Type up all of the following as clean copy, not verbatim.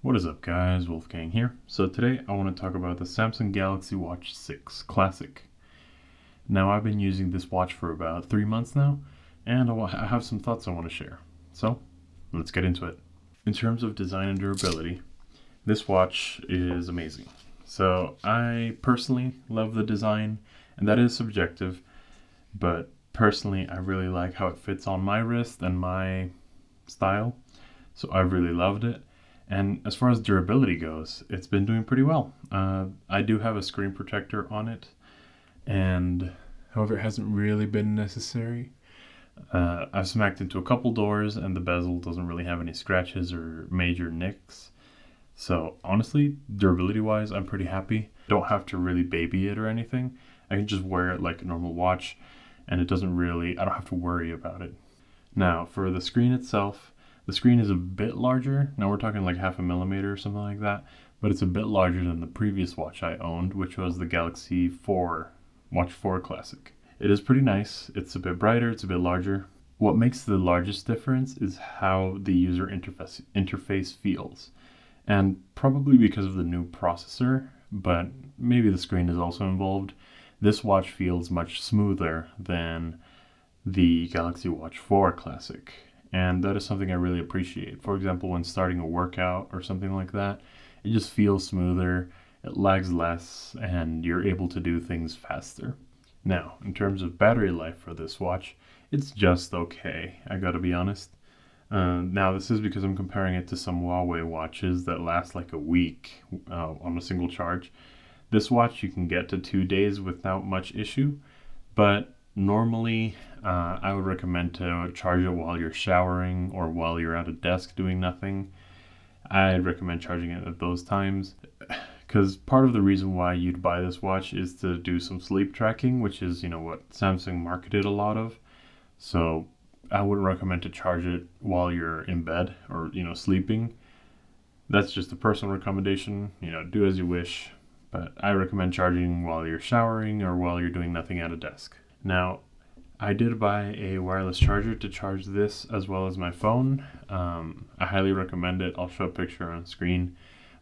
What is up guys, Wolfgang here. So today I want to talk about the Samsung Galaxy Watch 6 Classic. Now I've been using this watch for about 3 months now, and I have some thoughts I want to share. So let's get into it. In terms of design and durability, this watch is amazing. So I personally love the design, and that is subjective, but personally I really like how it fits on my wrist and my style. So I really loved it. And as far as durability goes, it's been doing pretty well. I do have a screen protector on it, and however, it hasn't really been necessary. I've smacked into a couple doors, and the bezel doesn't really have any scratches or major nicks. So honestly, durability-wise, I'm pretty happy. I don't have to really baby it or anything. I can just wear it like a normal watch, and I don't have to worry about it. Now, for the screen itself, the screen is a bit larger. Now we're talking like 0.5 millimeter or something like that, but it's a bit larger than the previous watch I owned, which was the Galaxy 4, Watch 4 Classic. It is pretty nice. It's a bit brighter, it's a bit larger. What makes the largest difference is how the user interface feels. And probably because of the new processor, but maybe the screen is also involved, this watch feels much smoother than the Galaxy Watch 4 Classic. And that is something I really appreciate. For example, when starting a workout or something like that, it just feels smoother, it lags less, and you're able to do things faster. Now, in terms of battery life for this watch, it's just okay, I gotta be honest. Now, this is because I'm comparing it to some Huawei watches that last like a week on a single charge. This watch you can get to 2 days without much issue, but normally I would recommend to charge it while you're showering or while you're at a desk doing nothing. I'd recommend charging it at those times, because part of the reason why you'd buy this watch is to do some sleep tracking, which is, what Samsung marketed a lot of. So I wouldn't recommend to charge it while you're in bed or, sleeping. That's just a personal recommendation, do as you wish. But I recommend charging while you're showering or while you're doing nothing at a desk. Now, I did buy a wireless charger to charge this as well as my phone. I highly recommend it. I'll show a picture on screen,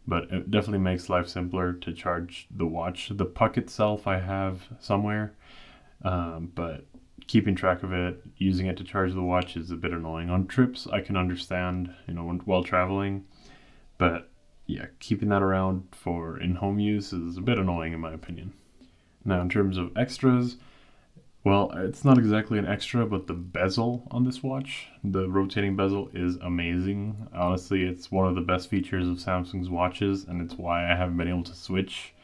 but it definitely makes life simpler to charge the watch. The puck itself I have somewhere, but keeping track of it, using it to charge the watch is a bit annoying. On trips, I can understand, while traveling, but yeah, keeping that around for in-home use is a bit annoying in my opinion. Now, in terms of extras, well, it's not exactly an extra, but the bezel on this watch, the rotating bezel, is amazing. Honestly, it's one of the best features of Samsung's watches, and it's why I haven't been able to switch.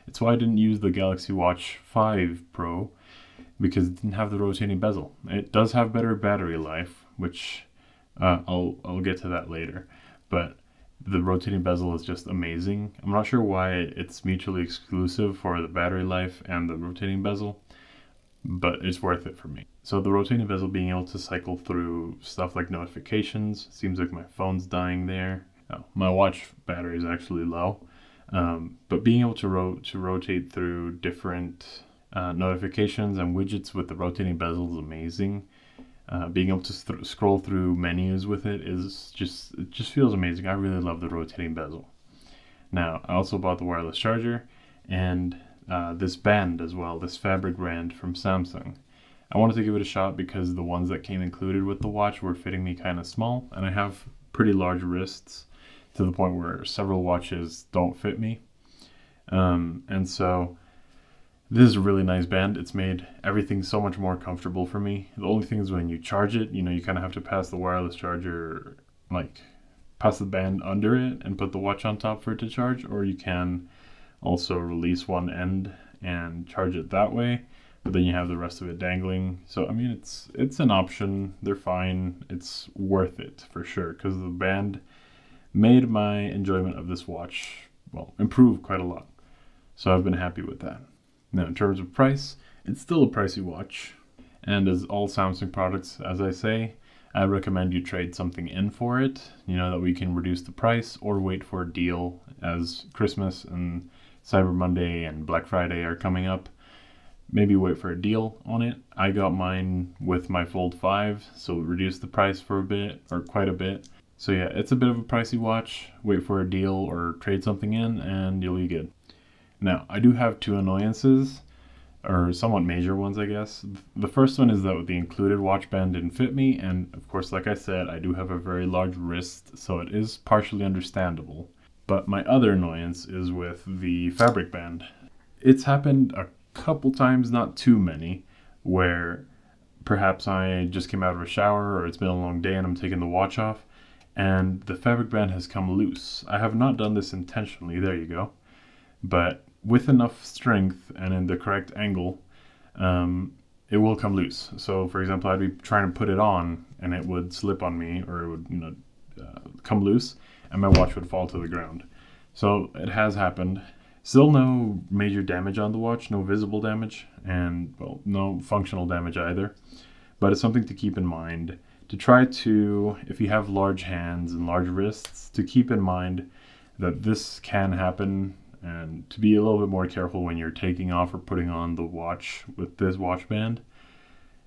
It's why I didn't use the Galaxy Watch 5 Pro, because it didn't have the rotating bezel. It does have better battery life, which I'll get to that later, but the rotating bezel is just amazing. I'm not sure why it's mutually exclusive for the battery life and the rotating bezel, but it's worth it for me. So the rotating bezel, being able to cycle through stuff like notifications, seems like my phone's dying there. Oh, my watch battery is actually low, but being able to rotate through different notifications and widgets with the rotating bezel is amazing. Being able to scroll through menus with it just feels amazing. I really love the rotating bezel. Now, I also bought the wireless charger and this band as well, this fabric band from Samsung. I wanted to give it a shot because the ones that came included with the watch were fitting me kind of small, and I have pretty large wrists to the point where several watches don't fit me. And so this is a really nice band. It's made everything so much more comfortable for me. The only thing is when you charge it, you kind of have to pass the wireless charger, like pass the band under it and put the watch on top for it to charge, or you can also release one end and charge it that way, but then you have the rest of it dangling. So I mean, it's an option. They're fine. It's worth it for sure, because the band made my enjoyment of this watch, improve quite a lot. So I've been happy with that. Now, in terms of price, it's still a pricey watch, and as all Samsung products, as I say, I recommend you trade something in for it, that we can reduce the price, or wait for a deal, as Christmas and Cyber Monday and Black Friday are coming up. Maybe wait for a deal on it. I got mine with my Fold 5, so it reduced the price for a bit, or quite a bit. So yeah, it's a bit of a pricey watch. Wait for a deal or trade something in and you'll be good. Now, I do have two annoyances, or somewhat major ones, I guess. The first one is that the included watch band didn't fit me, and of course, like I said, I do have a very large wrist, so it is partially understandable. But my other annoyance is with the fabric band. It's happened a couple times, not too many, where perhaps I just came out of a shower or it's been a long day and I'm taking the watch off, and the fabric band has come loose. I have not done this intentionally, there you go. But with enough strength and in the correct angle, it will come loose. So, for example, I'd be trying to put it on, and it would slip on me, or it would, come loose, and my watch would fall to the ground. So it has happened. Still, no major damage on the watch, no visible damage, and well, no functional damage either. But it's something to keep in mind. To try to, if you have large hands and large wrists, to keep in mind that this can happen, and to be a little bit more careful when you're taking off or putting on the watch with this watch band.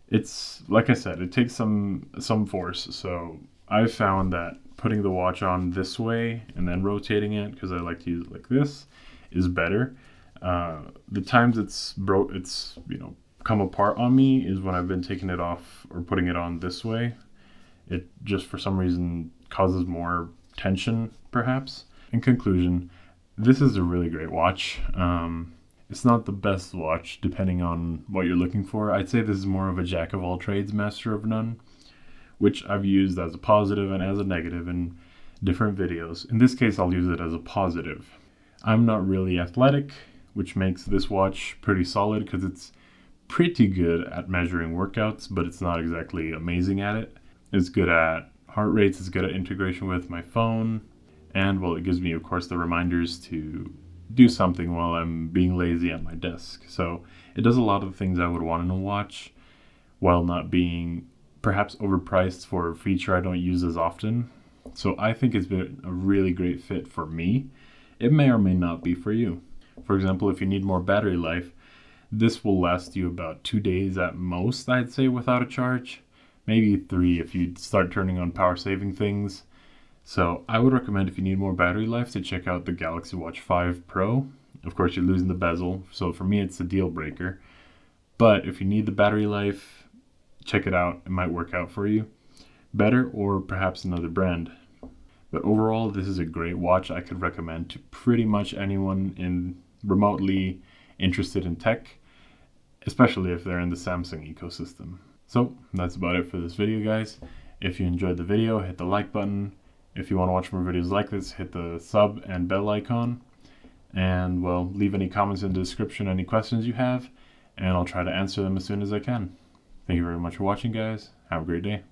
It's, like I said, it takes some force. So I've found that putting the watch on this way and then rotating it, because I like to use it like this, is better. The times it's come apart on me is when I've been taking it off or putting it on this way. It just for some reason causes more tension, perhaps. In conclusion, this is a really great watch. It's not the best watch depending on what you're looking for. I'd say this is more of a jack of all trades, master of none, which I've used as a positive and as a negative in different videos. In this case, I'll use it as a positive. I'm not really athletic, which makes this watch pretty solid because it's pretty good at measuring workouts, but it's not exactly amazing at it. It's good at heart rates, it's good at integration with my phone. And, well, it gives me, of course, the reminders to do something while I'm being lazy at my desk. So it does a lot of the things I would want in a watch while not being perhaps overpriced for a feature I don't use as often. So I think it's been a really great fit for me. It may or may not be for you. For example, if you need more battery life, this will last you about 2 days at most, I'd say, without a charge. Maybe 3 if you start turning on power saving things. So I would recommend, if you need more battery life, to check out the Galaxy Watch 5 Pro. Of course, you're losing the bezel, so for me it's a deal breaker. But if you need the battery life, check it out. It might work out for you better, or perhaps another brand. But overall, this is a great watch I could recommend to pretty much anyone in remotely interested in tech, especially if they're in the Samsung ecosystem. So that's about it for this video, guys. If you enjoyed the video, hit the like button. If you want to watch more videos like this, hit the sub and bell icon. And, well, leave any comments in the description, any questions you have, and I'll try to answer them as soon as I can. Thank you very much for watching, guys. Have a great day.